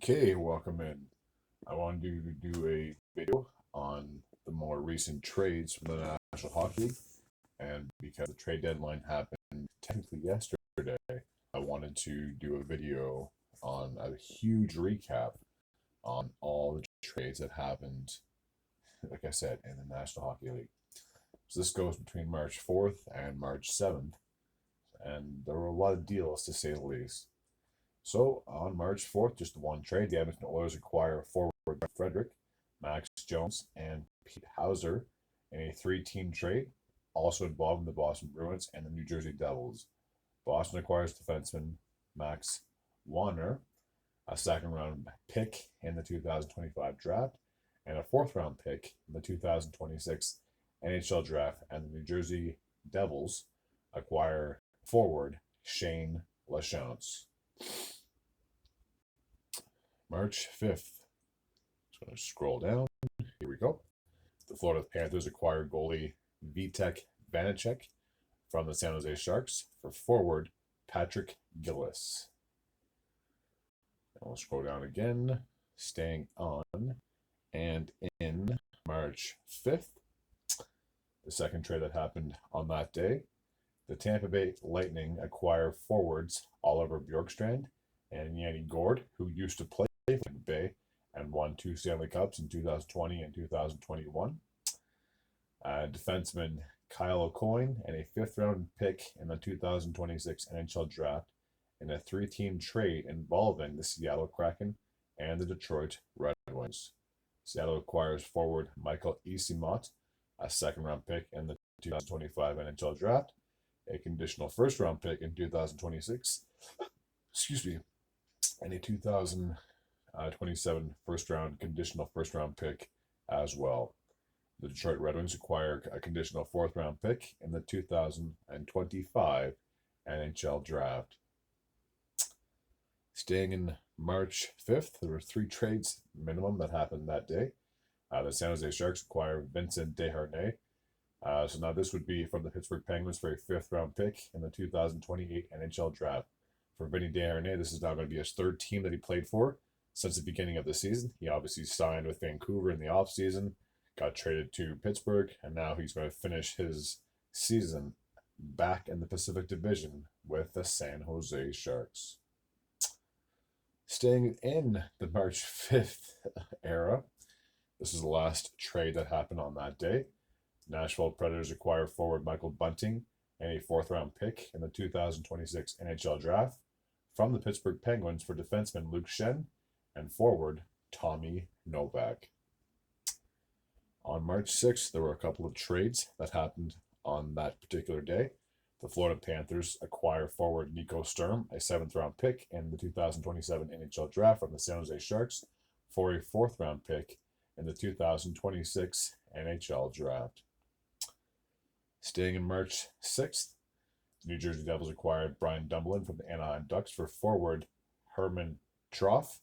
Okay, welcome in. I wanted to do a video on the more recent trades from the National Hockey League, and because the trade deadline happened technically yesterday, I wanted to do a video on a huge recap on all the trades that happened, like I said, in the National Hockey League. So this goes between March 4th and March 7th, and there were a lot of deals to say the least. So on March 4th, just one trade, the Edmonton Oilers acquire forward Frederick, Max Jones, and Pete Hauser in a three-team trade, also involving the Boston Bruins and the New Jersey Devils. Boston acquires defenseman Max Warner, a second-round pick in the 2025 draft, and a fourth-round pick in the 2026 NHL draft, and the New Jersey Devils acquire forward Shane Lachance. March 5th. Just going to scroll down. Here we go. The Florida Panthers acquired goalie Vitek Vanacek from the San Jose Sharks for forward Patrick Gillis. And we'll scroll down again, staying on. And in March 5th, the second trade that happened on that day, the Tampa Bay Lightning acquire forwards Oliver Bjorkstrand and Yanni Gourde, who used to play for Tampa Bay and won 2 Stanley Cups in 2020 and 2021. Defenseman Kyle O'Coin and a fifth-round pick in the 2026 NHL draft in a three-team trade involving the Seattle Kraken and the Detroit Red Wings. Seattle acquires forward Michael Eyssimont, a second-round pick in the 2025 NHL draft, a conditional first-round pick in 2026, and a 2027 conditional first-round pick as well. The Detroit Red Wings acquire a conditional fourth-round pick in the 2025 NHL draft. Staying in March 5th, there were 3 trades minimum that happened that day. The San Jose Sharks acquire Vincent Desharnais. So now this would be from the Pittsburgh Penguins for a fifth-round pick in the 2028 NHL draft. For Vinny Desharnais, this is now going to be his third team that he played for since the beginning of the season. He obviously signed with Vancouver in the offseason, got traded to Pittsburgh, and now he's going to finish his season back in the Pacific Division with the San Jose Sharks. Staying in the March 5th era, this is the last trade that happened on that day. Nashville Predators acquire forward Michael Bunting and a fourth-round pick in the 2026 NHL draft from the Pittsburgh Penguins for defenseman Luke Schenn and forward Tommy Novak. On March 6th, there were a couple of trades that happened on that particular day. The Florida Panthers acquire forward Nico Sturm, a seventh-round pick in the 2027 NHL draft from the San Jose Sharks, for a fourth-round pick in the 2026 NHL draft. Staying in March 6th, the New Jersey Devils acquired Brian Dumoulin from the Anaheim Ducks for forward Herman Troff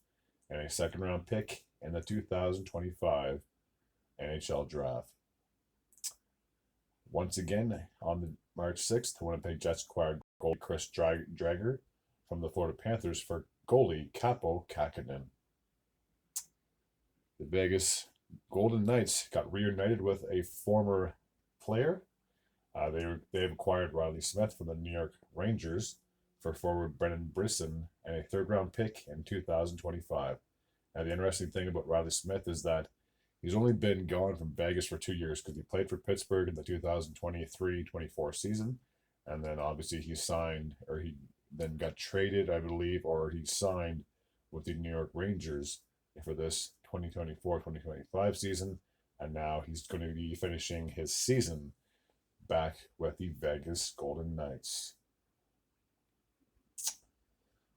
and a second-round pick in the 2025 NHL draft. Once again, on March 6th, the Winnipeg Jets acquired goalie Chris Drager from the Florida Panthers for goalie Kaapo Kähkönen. The Vegas Golden Knights got reunited with a former player. They've acquired Riley Smith from the New York Rangers for forward Brennan Brisson and a third-round pick in 2025. Now, the interesting thing about Riley Smith is that he's only been gone from Vegas for 2 years because he played for Pittsburgh in the 2023-24 season, and then obviously he then got traded, I believe, or he signed with the New York Rangers for this 2024-2025 season, and now he's going to be finishing his season back with the Vegas Golden Knights.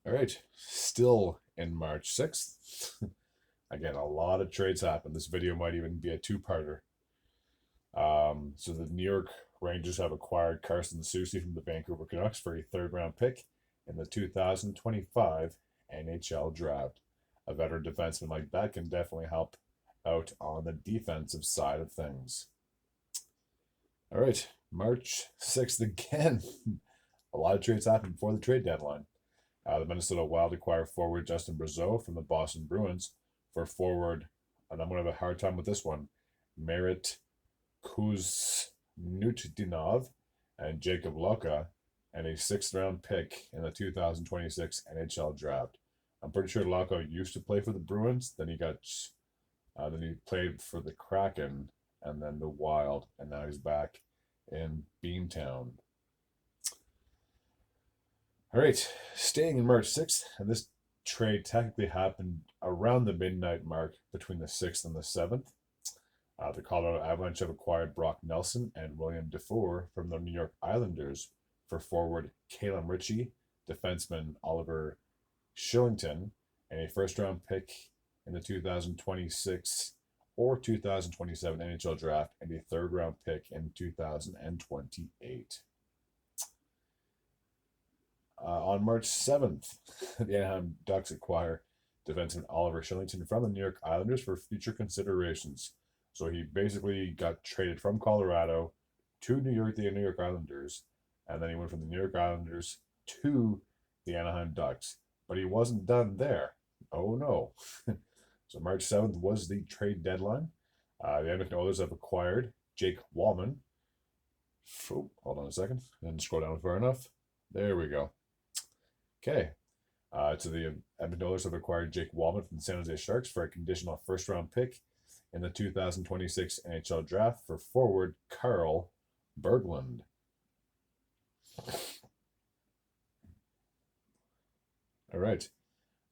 All right, still in March 6th. Again, a lot of trades happened. This video might even be a two-parter. So the New York Rangers have acquired Carson Soucy from the Vancouver Canucks for a third-round pick in the 2025 NHL draft. A veteran defenseman like that can definitely help out on the defensive side of things. All right, March 6th again. A lot of trades happened before the trade deadline. The Minnesota Wild acquire forward Justin Brazeau from the Boston Bruins for forward, and I'm going to have a hard time with this one, Merit Kuznetsov and Jacob Loka, and a sixth-round pick in the 2026 NHL Draft. I'm pretty sure Loka used to play for the Bruins. Then he played for the Kraken and then the Wild, and now he's back in Beantown. All right, staying in March 6th, and this trade technically happened around the midnight mark between the 6th and the 7th. The Colorado Avalanche have acquired Brock Nelson and William Dufour from the New York Islanders for forward Calum Ritchie, defenseman Oliver Shillington, and a first-round pick in the 2026 or 2027 NHL Draft, and a third-round pick in 2028. On March 7th, the Anaheim Ducks acquire defenseman Oliver Shillington from the New York Islanders for future considerations. So he basically got traded from Colorado to New York, the New York Islanders, and then he went from the New York Islanders to the Anaheim Ducks. But he wasn't done there. Oh no. So March 7th was the trade deadline. The Edmonton Oilers have acquired Jake Wallman. Oh, hold on a second. Didn't scroll down far enough. There we go. Okay. So the Edmonton Oilers have acquired Jake Wallman from the San Jose Sharks for a conditional first-round pick in the 2026 NHL Draft for forward Carl Berglund. All right.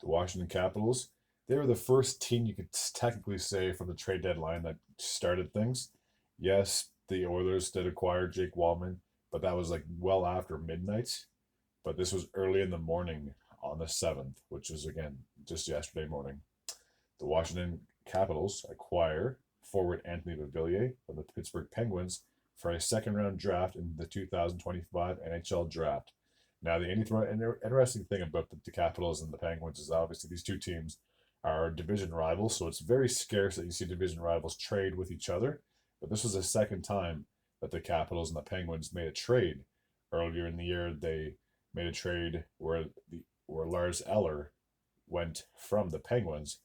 The Washington Capitals, they were the first team you could technically say from the trade deadline that started things. Yes, the Oilers did acquire Jake Wallman, but that was like well after midnight. But this was early in the morning on the 7th, which was, again, just yesterday morning. The Washington Capitals acquire forward Anthony Beauvillier from the Pittsburgh Penguins for a second-round draft in the 2025 NHL Draft. Now, the interesting thing about the Capitals and the Penguins is obviously these two teams are division rivals, so it's very scarce that you see division rivals trade with each other. But this was the second time that the Capitals and the Penguins made a trade. Earlier in the year, they made a trade where Lars Eller went from the Penguins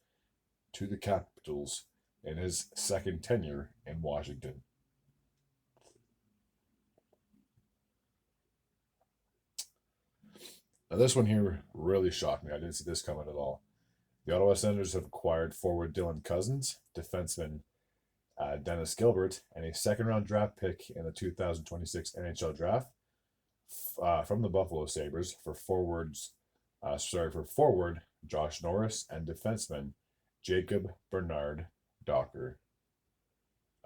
to the Capitals in his second tenure in Washington. Now this one here really shocked me. I didn't see this coming at all. The Ottawa Senators have acquired forward Dylan Cousins, defenseman Dennis Gilbert, and a second-round draft pick in the 2026 NHL Draft from the Buffalo Sabres for forward Josh Norris and defenseman Jacob Bernard Docker.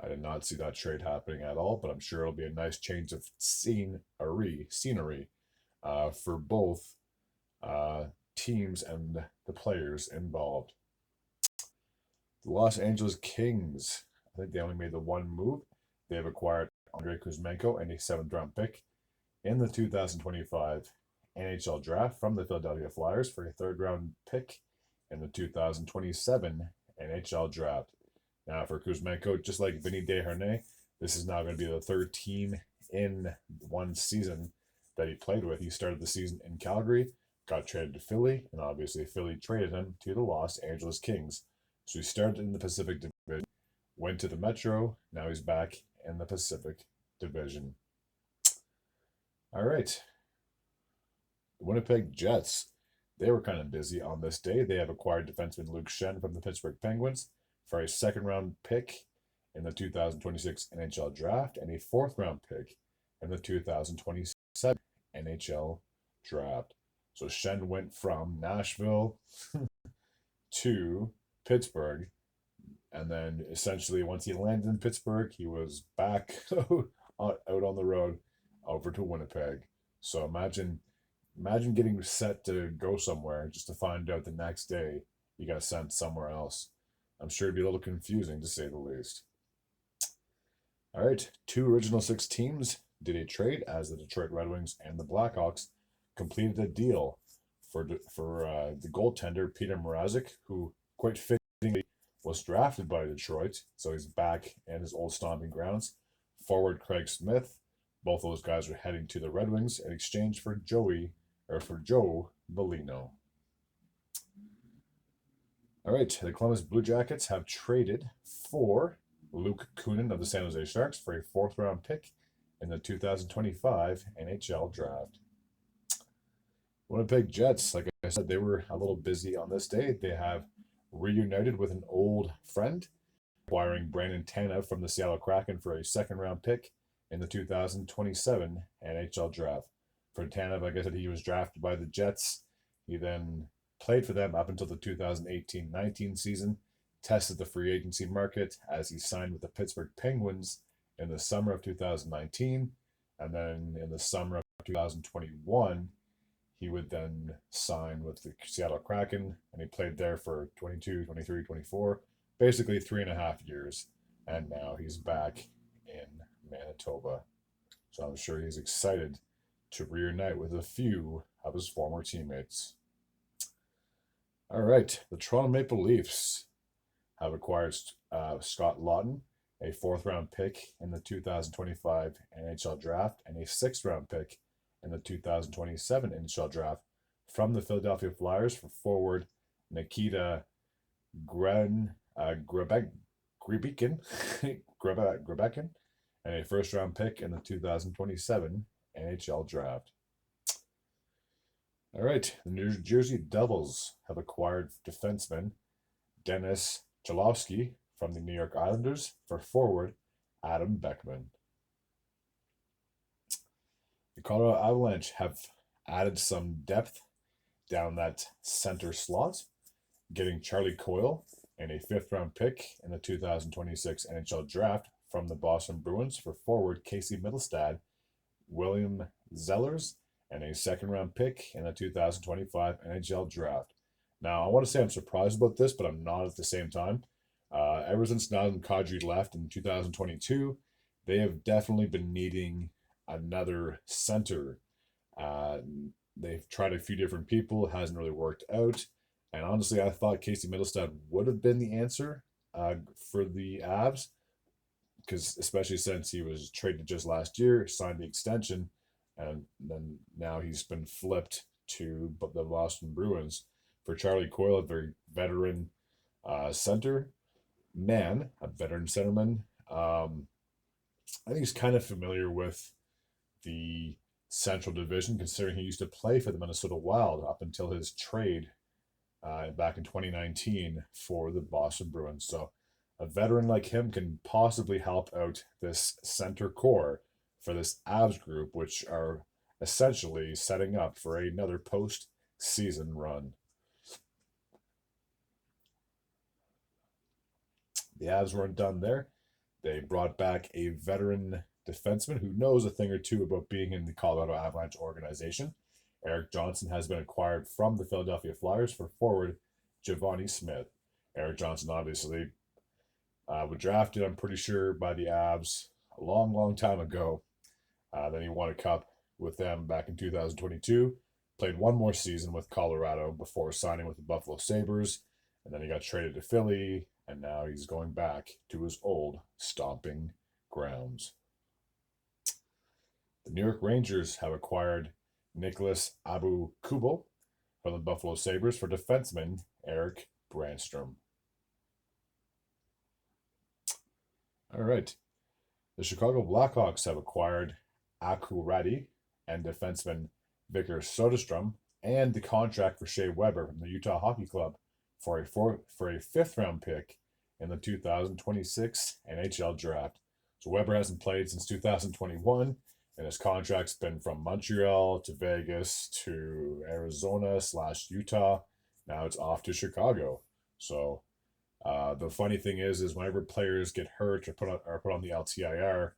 I did not see that trade happening at all, but I'm sure it'll be a nice change of scenery for both teams and the players involved. The Los Angeles Kings, I think they only made the one move. They have acquired Andrei Kuzmenko and a seventh-round pick in the 2025 NHL Draft from the Philadelphia Flyers for a third-round pick in the 2027 NHL Draft. Now, for Kuzmenko, just like Vinny Desharnais, this is now going to be the third team in one season that he played with. He started the season in Calgary, got traded to Philly, and obviously Philly traded him to the Los Angeles Kings. So he started in the Pacific Division, went to the Metro, now he's back in the Pacific Division. All right. The Winnipeg Jets, they were kind of busy on this day. They have acquired defenseman Luke Schenn from the Pittsburgh Penguins for a second-round pick in the 2026 NHL Draft and a fourth-round pick in the 2027 NHL Draft. So Schenn went from Nashville to Pittsburgh, and then essentially once he landed in Pittsburgh, he was back out on the road over to Winnipeg. So imagine getting set to go somewhere just to find out the next day you got sent somewhere else. I'm sure it'd be a little confusing, to say the least. All right, 2 original 6 teams did a trade as the Detroit Red Wings and the Blackhawks completed a deal for the goaltender Peter Mrazek, who quite fittingly was drafted by Detroit, so he's back in his old stomping grounds. Forward Craig Smith, both those guys are heading to the Red Wings in exchange for Joey or for Joe Bellino. All right, the Columbus Blue Jackets have traded for Luke Kunin of the San Jose Sharks for a fourth-round pick in the 2025 NHL Draft. Winnipeg Jets, like I said, they were a little busy on this day. They have reunited with an old friend, acquiring Brandon Tanev from the Seattle Kraken for a second-round pick in the 2027 NHL Draft. For Tanev, like I said, he was drafted by the Jets. He then played for them up until the 2018-19 season, tested the free agency market as he signed with the Pittsburgh Penguins in the summer of 2019, and then in the summer of 2021, he would then sign with the Seattle Kraken, and he played there for 22, 23, 24, basically 3.5 years, and now he's back in Manitoba. So I'm sure he's excited to reunite with a few of his former teammates. All right, the Toronto Maple Leafs have acquired Scott Laughton, a fourth-round pick in the 2025 NHL Draft, and a sixth-round pick in the 2027 NHL Draft from the Philadelphia Flyers for forward Nikita Grebekin, Grebekin, and a first-round pick in the 2027 NHL Draft. All right, the New Jersey Devils have acquired defenseman Dennis Cholowski from the New York Islanders for forward Adam Beckman. The Colorado Avalanche have added some depth down that center slot, getting Charlie Coyle and a fifth-round pick in the 2026 NHL Draft from the Boston Bruins for forward Casey Mittelstadt, William Zellers, and a second-round pick in the 2025 NHL Draft. Now, I want to say I'm surprised about this, but I'm not at the same time. Ever since Nazem Kadri left in 2022, they have definitely been needing another center. They've tried a few different people, it hasn't really worked out. And honestly, I thought Casey Mittelstadt would have been the answer for the Avs, because especially since he was traded just last year, signed the extension, and then now he's been flipped to the Boston Bruins for Charlie Coyle, a very veteran center man, a veteran centerman. I think he's kind of familiar with the Central Division, considering he used to play for the Minnesota Wild up until his trade back in 2019 for the Boston Bruins. So a veteran like him can possibly help out this center core for this Avs group, which are essentially setting up for another post-season run. The Avs weren't done there. They brought back a veteran defenseman who knows a thing or two about being in the Colorado Avalanche organization. Eric Johnson has been acquired from the Philadelphia Flyers for forward Giovanni Smith. Eric Johnson obviously was drafted, I'm pretty sure, by the Avs a long, long time ago. Then he won a cup with them back in 2022. Played one more season with Colorado before signing with the Buffalo Sabres. And then he got traded to Philly, and now he's going back to his old stomping grounds. The New York Rangers have acquired Nicholas Abu-Kubo from the Buffalo Sabres for defenseman Eric Brandstrom. All right. The Chicago Blackhawks have acquired Aku Reddy and defenseman Viktor Soderstrom, and the contract for Shea Weber from the Utah Hockey Club for a fifth-round pick in the 2026 NHL Draft. So Weber hasn't played since 2021, and his contract's been from Montreal to Vegas to Arizona/Utah. Now it's off to Chicago. So the funny thing is whenever players get hurt or put on the LTIR,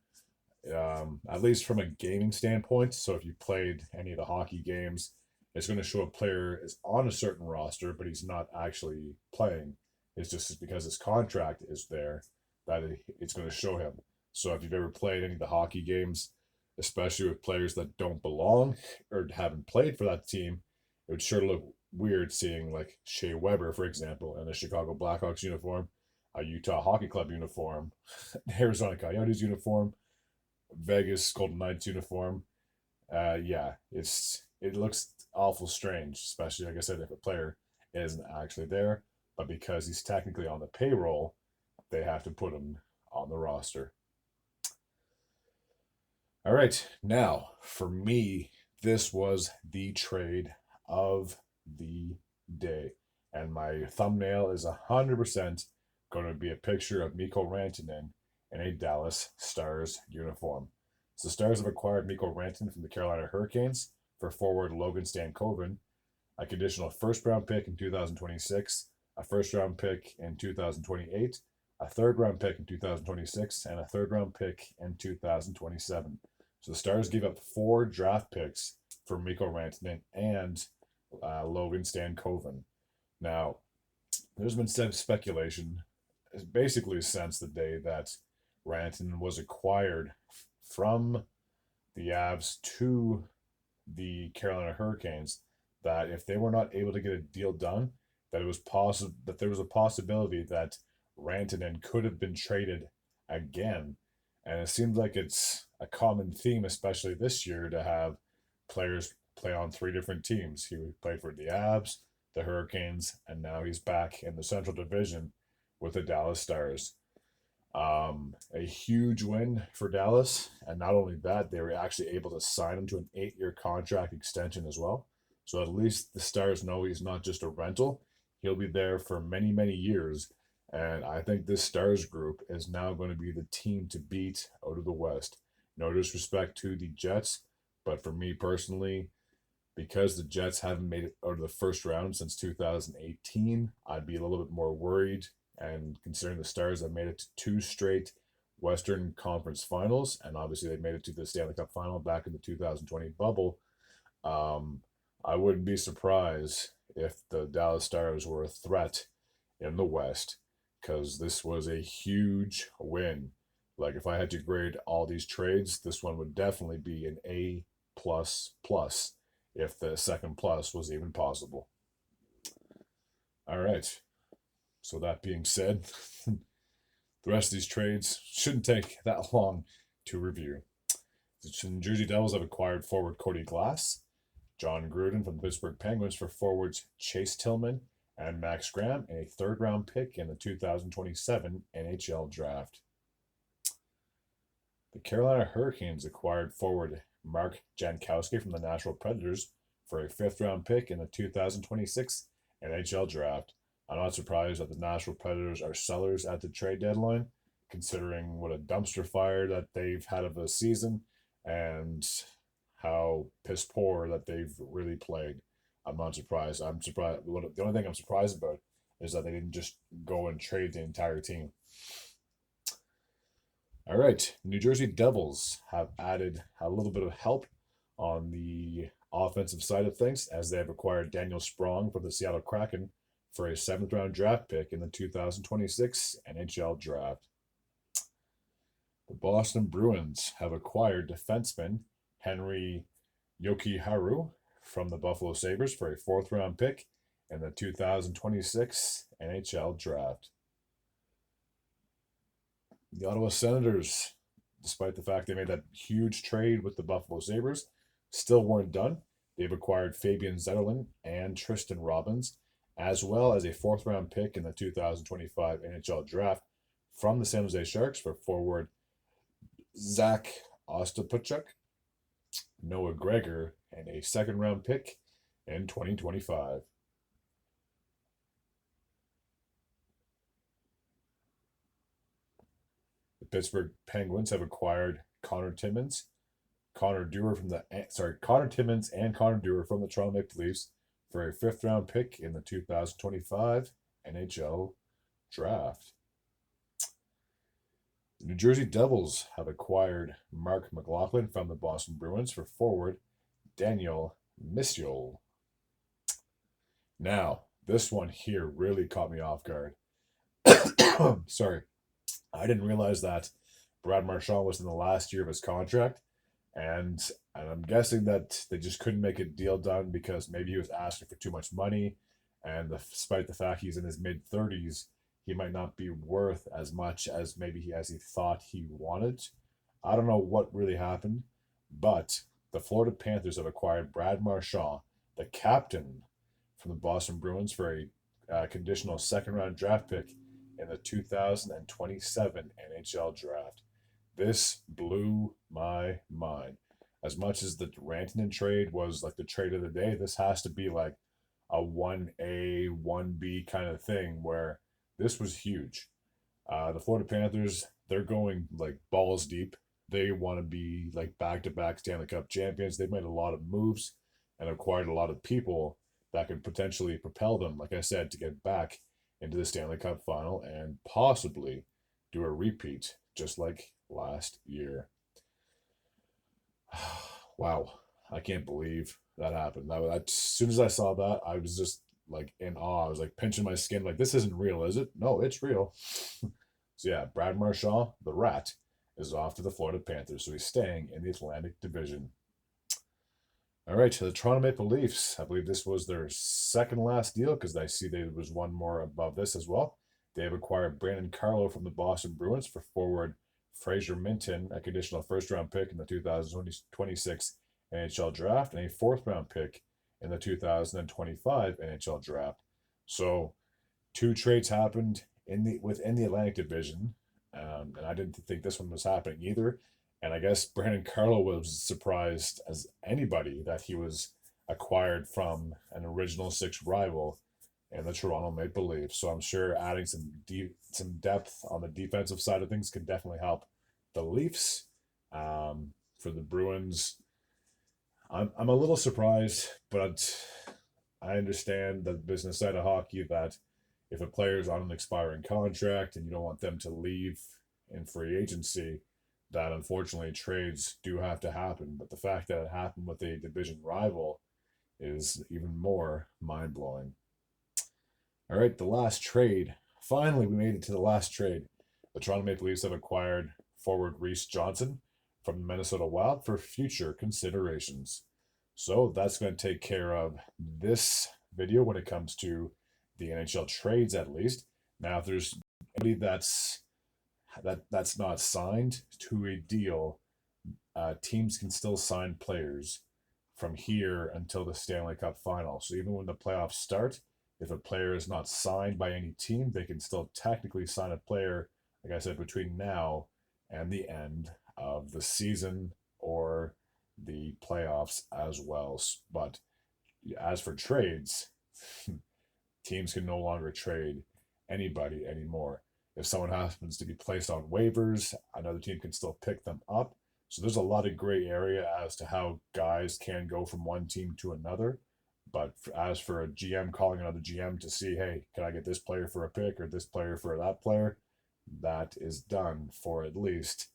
at least from a gaming standpoint, so if you played any of the hockey games, it's going to show a player is on a certain roster, but he's not actually playing. It's just because his contract is there that it's going to show him. So if you've ever played any of the hockey games, especially with players that don't belong or haven't played for that team, it would sure look weird seeing like Shea Weber, for example, in a Chicago Blackhawks uniform, a Utah Hockey Club uniform, Arizona Coyotes uniform, Vegas Golden Knights uniform. It looks awful strange, especially, like I said, if a player isn't actually there, but because he's technically on the payroll, they have to put him on the roster. All right, now for me, this was the trade of the day. And my thumbnail is 100% going to be a picture of Mikko Rantanen in a Dallas Stars uniform. So the Stars have acquired Mikko Rantanen from the Carolina Hurricanes for forward Logan Stankoven, a conditional first-round pick in 2026, a first-round pick in 2028, a third-round pick in 2026, and a third-round pick in 2027. So the Stars gave up 4 draft picks for Mikko Rantanen and Logan Stankoven. Now, there's been some speculation, basically since the day that Rantanen was acquired from the Avs to the Carolina Hurricanes, that if they were not able to get a deal done, that it was possible that there was a possibility that Rantanen could have been traded again. And it seems like it's a common theme, especially this year, to have players play on 3 different teams. He played for the Avs, the Hurricanes, and now he's back in the Central Division with the Dallas Stars. A huge win for Dallas, and not only that, they were actually able to sign him to an 8-year contract extension as well. So at least the Stars know he's not just a rental. He'll be there for many, many years. And I think this Stars group is now going to be the team to beat out of the West. No disrespect to the Jets, but for me personally, because the Jets haven't made it out of the first round since 2018, I'd be a little bit more worried. And considering the Stars have made it to 2 straight Western Conference Finals, and obviously they made it to the Stanley Cup Final back in the 2020 bubble, I wouldn't be surprised if the Dallas Stars were a threat in the West, because this was a huge win. Like, if I had to grade all these trades, this one would definitely be an A++, if the second plus was even possible. All right. So that being said, the rest of these trades shouldn't take that long to review. The New Jersey Devils have acquired forward Cody Glass, John Gruden from the Pittsburgh Penguins for forwards Chase Tillman and Max Graham, and a third-round pick in the 2027 NHL Draft. The Carolina Hurricanes acquired forward Mark Jankowski from the Nashville Predators for a 5th-round pick in the 2026 NHL Draft. I'm not surprised that the Nashville Predators are sellers at the trade deadline, considering what a dumpster fire that they've had of a season and how piss poor that they've really played. I'm not surprised. The only thing I'm surprised about is that they didn't just go and trade the entire team. All right, New Jersey Devils have added a little bit of help on the offensive side of things, as they have acquired Daniel Sprong from the Seattle Kraken for a 7th-round draft pick in the 2026 NHL Draft. The Boston Bruins have acquired defenseman Henry Jokiharju from the Buffalo Sabres for a 4th-round pick in the 2026 NHL Draft. The Ottawa Senators, despite the fact they made that huge trade with the Buffalo Sabres, still weren't done. They've acquired Fabian Zetterlund and Tristan Robbins, as well as a 4th-round pick in the 2025 NHL Draft from the San Jose Sharks for forward Zach Ostapchuk, Noah Gregor, and a 2nd-round pick in 2025. The Pittsburgh Penguins have acquired Connor Timmins and Connor Dewar from the Toronto Maple Leafs for a 5th-round pick in the 2025 NHL Draft. The New Jersey Devils have acquired Mark McLaughlin from the Boston Bruins for forward Daniel Misyol. Now, this one here really caught me off guard. Sorry. I didn't realize that Brad Marchand was in the last year of his contract, and I'm guessing that they just couldn't make a deal done because maybe he was asking for too much money, and despite the fact he's in his mid-30s, he might not be worth as much as maybe he thought he wanted. I don't know what really happened, but the Florida Panthers have acquired Brad Marchand the captain from the Boston Bruins for a conditional second round draft pick in the 2027 NHL draft. This blew my mind. As much as the Rantanen trade was like the trade of the day, this has to be like a 1A, 1B kind of thing where this was huge. The Florida Panthers, they're going like balls deep. They want to be like back to back Stanley Cup champions. They've made a lot of moves and acquired a lot of people that could potentially propel them, like I said, to get back into the Stanley Cup final and possibly do a repeat just like last year. Wow. I can't believe that happened. As soon as I saw that, I was just like in awe. I was like pinching my skin, like, this isn't real, is it? No, it's real. So yeah, Brad Marchand, the Rat, is off to the Florida Panthers. So he's staying in the Atlantic Division. All right, the Toronto Maple Leafs. I believe this was their second last deal because I see there was one more above this as well. They have acquired Brandon Carlo from the Boston Bruins for forward Fraser Minton, a conditional first-round pick in the 2026 NHL draft, and a fourth-round pick in the 2025 NHL draft. So, two trades happened within the Atlantic Division, and I didn't think this one was happening either. And I guess Brandon Carlo was surprised as anybody that he was acquired from an original six rival in the Toronto Maple Leafs. So I'm sure adding some depth on the defensive side of things can definitely help the Leafs. For the Bruins, I'm a little surprised, but I understand the business side of hockey that if a player is on an expiring contract and you don't want them to leave in free agency, that unfortunately trades do have to happen. But the fact that it happened with a division rival is even more mind-blowing. All right, the last trade. Finally, we made it to the last trade. The Toronto Maple Leafs have acquired forward Reese Johnson from the Minnesota Wild for future considerations. So that's going to take care of this video when it comes to the NHL trades, at least. Now, if there's anybody that's not signed to a deal, teams can still sign players from here until the Stanley Cup final. So even when the playoffs start, if a player is not signed by any team, they can still technically sign a player, like I said, between now and the end of the season or the playoffs as well. But as for trades, teams can no longer trade anybody anymore. If someone happens to be placed on waivers, another team can still pick them up. So there's a lot of gray area as to how guys can go from one team to another. But as for a GM calling another GM to see, hey, can I get this player for a pick or this player for that player? That is done for at least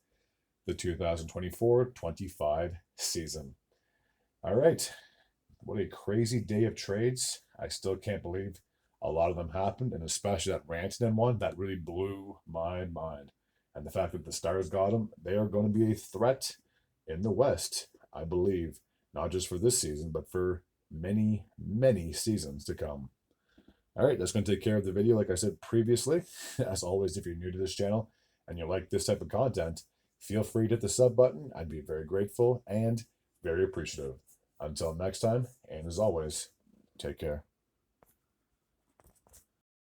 the 2024-25 season. All right. What a crazy day of trades. I still can't believe a lot of them happened, and especially that Rantanen one, that really blew my mind. And the fact that the Stars got him, they are going to be a threat in the West, I believe, not just for this season, but for many, many seasons to come. All right, that's going to take care of the video. Like I said previously, as always, if you're new to this channel and you like this type of content, feel free to hit the sub button. I'd be very grateful and very appreciative. Until next time, and as always, take care.